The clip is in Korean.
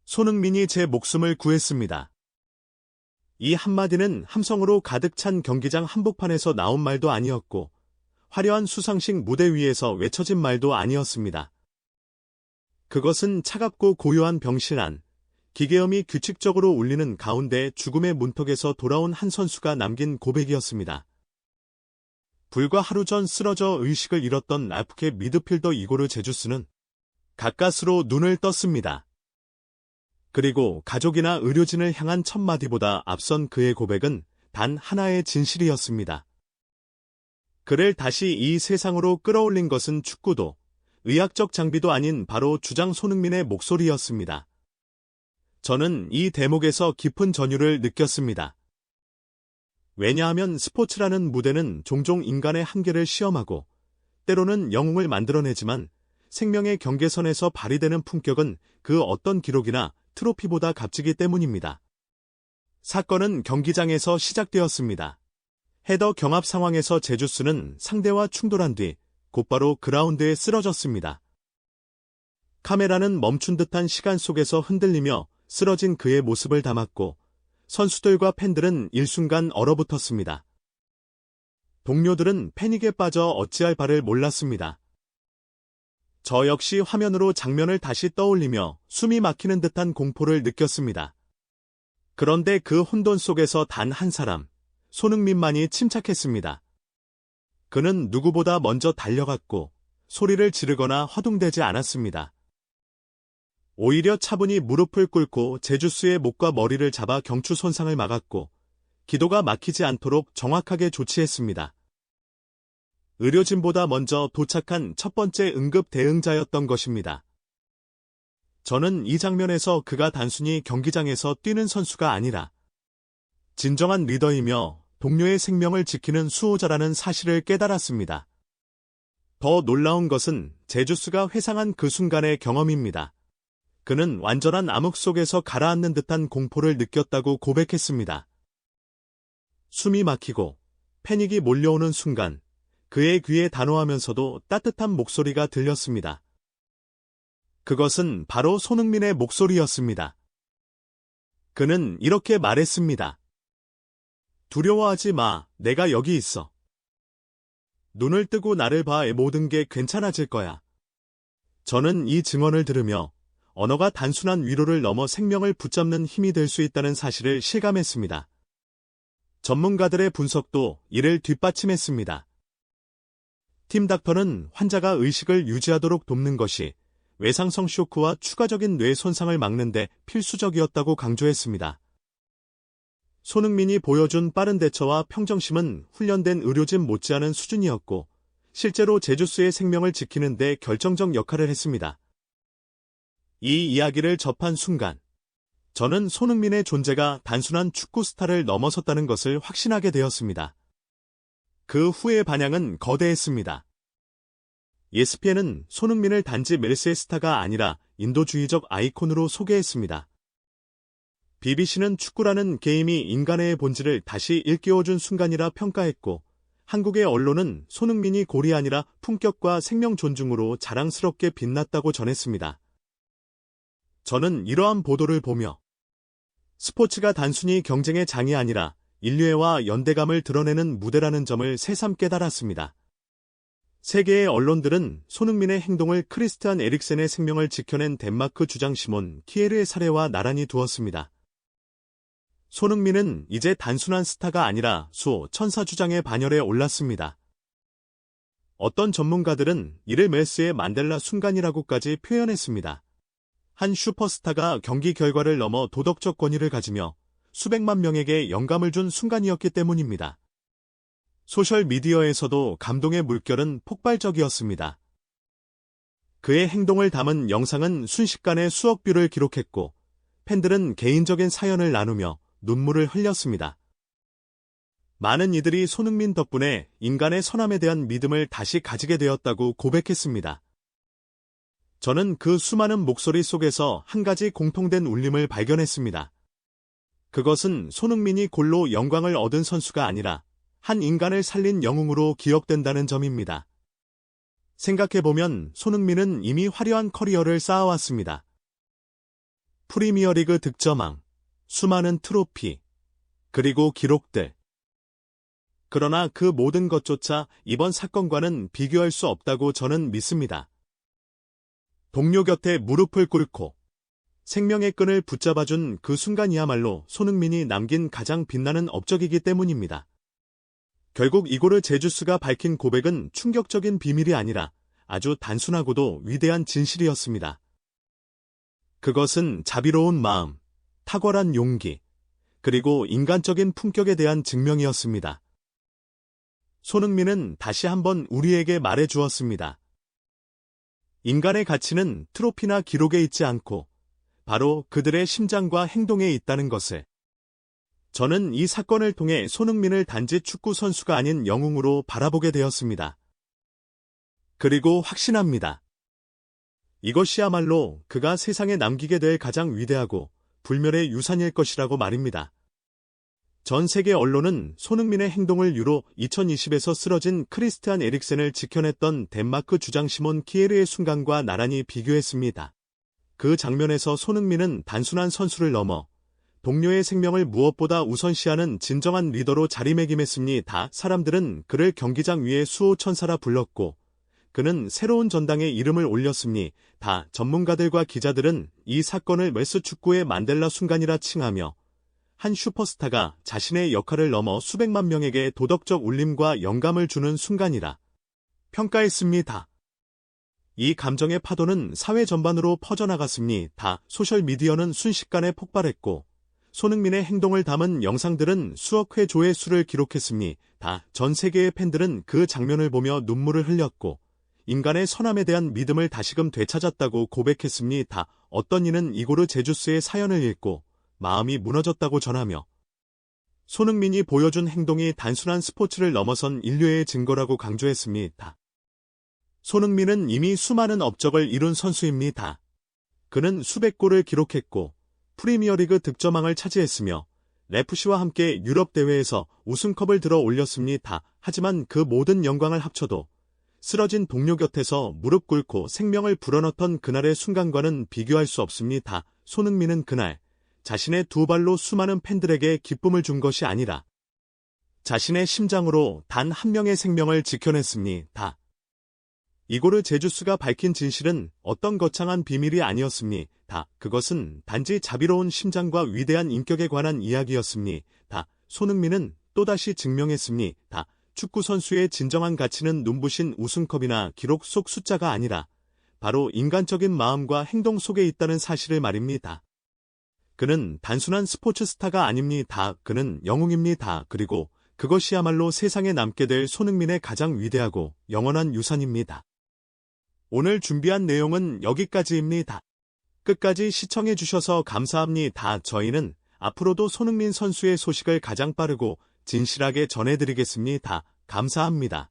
손흥민이 제 목숨을 구했습니다. 이 한마디는 함성으로 가득 찬 경기장 한복판에서 나온 말도 아니었고 화려한 수상식 무대 위에서 외쳐진 말도 아니었습니다. 그것은 차갑고 고요한 병실 안, 기계음이 규칙적으로 울리는 가운데 죽음의 문턱에서 돌아온 한 선수가 남긴 고백이었습니다. 불과 하루 전 쓰러져 의식을 잃었던 라프케 미드필더 이고르 제주스는 가까스로 눈을 떴습니다. 그리고 가족이나 의료진을 향한 첫 마디보다 앞선 그의 고백은 단 하나의 진실이었습니다. 그를 다시 이 세상으로 끌어올린 것은 축구도, 의학적 장비도 아닌 바로 주장 손흥민의 목소리였습니다. 저는 이 대목에서 깊은 전율을 느꼈습니다. 왜냐하면 스포츠라는 무대는 종종 인간의 한계를 시험하고 때로는 영웅을 만들어내지만 생명의 경계선에서 발휘되는 품격은 그 어떤 기록이나 트로피보다 값지기 때문입니다. 사건은 경기장에서 시작되었습니다. 헤더 경합 상황에서 제주스는 상대와 충돌한 뒤 곧바로 그라운드에 쓰러졌습니다. 카메라는 멈춘 듯한 시간 속에서 흔들리며 쓰러진 그의 모습을 담았고 선수들과 팬들은 일순간 얼어붙었습니다. 동료들은 패닉에 빠져 어찌할 바를 몰랐습니다. 저 역시 화면으로 장면을 다시 떠올리며 숨이 막히는 듯한 공포를 느꼈습니다. 그런데 그 혼돈 속에서 단 한 사람, 손흥민만이 침착했습니다. 그는 누구보다 먼저 달려갔고 소리를 지르거나 허둥대지 않았습니다. 오히려 차분히 무릎을 꿇고 제주스의 목과 머리를 잡아 경추 손상을 막았고 기도가 막히지 않도록 정확하게 조치했습니다. 의료진보다 먼저 도착한 첫 번째 응급 대응자였던 것입니다. 저는 이 장면에서 그가 단순히 경기장에서 뛰는 선수가 아니라 진정한 리더이며 동료의 생명을 지키는 수호자라는 사실을 깨달았습니다. 더 놀라운 것은 제주스가 회상한 그 순간의 경험입니다. 그는 완전한 암흑 속에서 가라앉는 듯한 공포를 느꼈다고 고백했습니다. 숨이 막히고 패닉이 몰려오는 순간 그의 귀에 단호하면서도 따뜻한 목소리가 들렸습니다. 그것은 바로 손흥민의 목소리였습니다. 그는 이렇게 말했습니다. 두려워하지 마, 내가 여기 있어. 눈을 뜨고 나를 봐, 모든 게 괜찮아질 거야. 저는 이 증언을 들으며 언어가 단순한 위로를 넘어 생명을 붙잡는 힘이 될 수 있다는 사실을 실감했습니다. 전문가들의 분석도 이를 뒷받침했습니다. 팀 닥터는 환자가 의식을 유지하도록 돕는 것이 외상성 쇼크와 추가적인 뇌 손상을 막는 데 필수적이었다고 강조했습니다. 손흥민이 보여준 빠른 대처와 평정심은 훈련된 의료진 못지않은 수준이었고 실제로 제주스의 생명을 지키는 데 결정적 역할을 했습니다. 이 이야기를 접한 순간 저는 손흥민의 존재가 단순한 축구 스타를 넘어섰다는 것을 확신하게 되었습니다. 그 후의 반향은 거대했습니다. ESPN은 손흥민을 단지 멜세의 스타가 아니라 인도주의적 아이콘으로 소개했습니다. BBC는 축구라는 게임이 인간의 본질을 다시 일깨워준 순간이라 평가했고 한국의 언론은 손흥민이 골이 아니라 품격과 생명 존중으로 자랑스럽게 빛났다고 전했습니다. 저는 이러한 보도를 보며 스포츠가 단순히 경쟁의 장이 아니라 인류애와 연대감을 드러내는 무대라는 점을 새삼 깨달았습니다. 세계의 언론들은 손흥민의 행동을 크리스티안 에릭센의 생명을 지켜낸 덴마크 주장 시몬 키에르의 사례와 나란히 두었습니다. 손흥민은 이제 단순한 스타가 아니라 천사 주장의 반열에 올랐습니다. 어떤 전문가들은 이를 메시의 만델라 순간이라고까지 표현했습니다. 한 슈퍼스타가 경기 결과를 넘어 도덕적 권위를 가지며 수백만 명에게 영감을 준 순간이었기 때문입니다. 소셜미디어에서도 감동의 물결은 폭발적이었습니다. 그의 행동을 담은 영상은 순식간에 수억 뷰를 기록했고 팬들은 개인적인 사연을 나누며 눈물을 흘렸습니다. 많은 이들이 손흥민 덕분에 인간의 선함에 대한 믿음을 다시 가지게 되었다고 고백했습니다. 저는 그 수많은 목소리 속에서 한 가지 공통된 울림을 발견했습니다. 그것은 손흥민이 골로 영광을 얻은 선수가 아니라 한 인간을 살린 영웅으로 기억된다는 점입니다. 생각해보면 손흥민은 이미 화려한 커리어를 쌓아왔습니다. 프리미어리그 득점왕, 수많은 트로피, 그리고 기록들. 그러나 그 모든 것조차 이번 사건과는 비교할 수 없다고 저는 믿습니다. 동료 곁에 무릎을 꿇고 생명의 끈을 붙잡아준 그 순간이야말로 손흥민이 남긴 가장 빛나는 업적이기 때문입니다. 결국 이고르 제주스가 밝힌 고백은 충격적인 비밀이 아니라 아주 단순하고도 위대한 진실이었습니다. 그것은 자비로운 마음, 탁월한 용기, 그리고 인간적인 품격에 대한 증명이었습니다. 손흥민은 다시 한번 우리에게 말해 주었습니다. 인간의 가치는 트로피나 기록에 있지 않고 바로 그들의 심장과 행동에 있다는 것을. 저는 이 사건을 통해 손흥민을 단지 축구 선수가 아닌 영웅으로 바라보게 되었습니다. 그리고 확신합니다. 이것이야말로 그가 세상에 남기게 될 가장 위대하고 불멸의 유산일 것이라고 말입니다. 전 세계 언론은 손흥민의 행동을 유로 2020에서 쓰러진 크리스티안 에릭센을 지켜냈던 덴마크 주장 시몬 키에르의 순간과 나란히 비교했습니다. 그 장면에서 손흥민은 단순한 선수를 넘어 동료의 생명을 무엇보다 우선시하는 진정한 리더로 자리매김했습니다. 사람들은 그를 경기장 위에 수호천사라 불렀고 그는 새로운 전당에 이름을 올렸습니다. 전문가들과 기자들은 이 사건을 메스 축구의 만델라 순간이라 칭하며 한 슈퍼스타가 자신의 역할을 넘어 수백만 명에게 도덕적 울림과 영감을 주는 순간이라 평가했습니다. 이 감정의 파도는 사회 전반으로 퍼져나갔습니다. 소셜미디어는 순식간에 폭발했고 손흥민의 행동을 담은 영상들은 수억 회 조회수를 기록했습니다. 전 세계의 팬들은 그 장면을 보며 눈물을 흘렸고 인간의 선함에 대한 믿음을 다시금 되찾았다고 고백했습니다. 어떤 이는 이고르 제주스의 사연을 읽고 마음이 무너졌다고 전하며 손흥민이 보여준 행동이 단순한 스포츠를 넘어선 인류의 증거라고 강조했습니다. 손흥민은 이미 수많은 업적을 이룬 선수입니다. 그는 수백 골을 기록했고 프리미어리그 득점왕을 차지했으며 레프시와 함께 유럽 대회에서 우승컵을 들어 올렸습니다. 하지만 그 모든 영광을 합쳐도 쓰러진 동료 곁에서 무릎 꿇고 생명을 불어넣던 그날의 순간과는 비교할 수 없습니다. 손흥민은 그날 자신의 두 발로 수많은 팬들에게 기쁨을 준 것이 아니라 자신의 심장으로 단 한 명의 생명을 지켜냈습니다. 이고르 제주스가 밝힌 진실은 어떤 거창한 비밀이 아니었습니다. 그것은 단지 자비로운 심장과 위대한 인격에 관한 이야기였습니다. 손흥민은 또다시 증명했습니다. 축구 선수의 진정한 가치는 눈부신 우승컵이나 기록 속 숫자가 아니라 바로 인간적인 마음과 행동 속에 있다는 사실을 말입니다. 그는 단순한 스포츠 스타가 아닙니다. 그는 영웅입니다. 그리고 그것이야말로 세상에 남게 될 손흥민의 가장 위대하고 영원한 유산입니다. 오늘 준비한 내용은 여기까지입니다. 끝까지 시청해주셔서 감사합니다. 저희는 앞으로도 손흥민 선수의 소식을 가장 빠르고 진실하게 전해드리겠습니다. 감사합니다.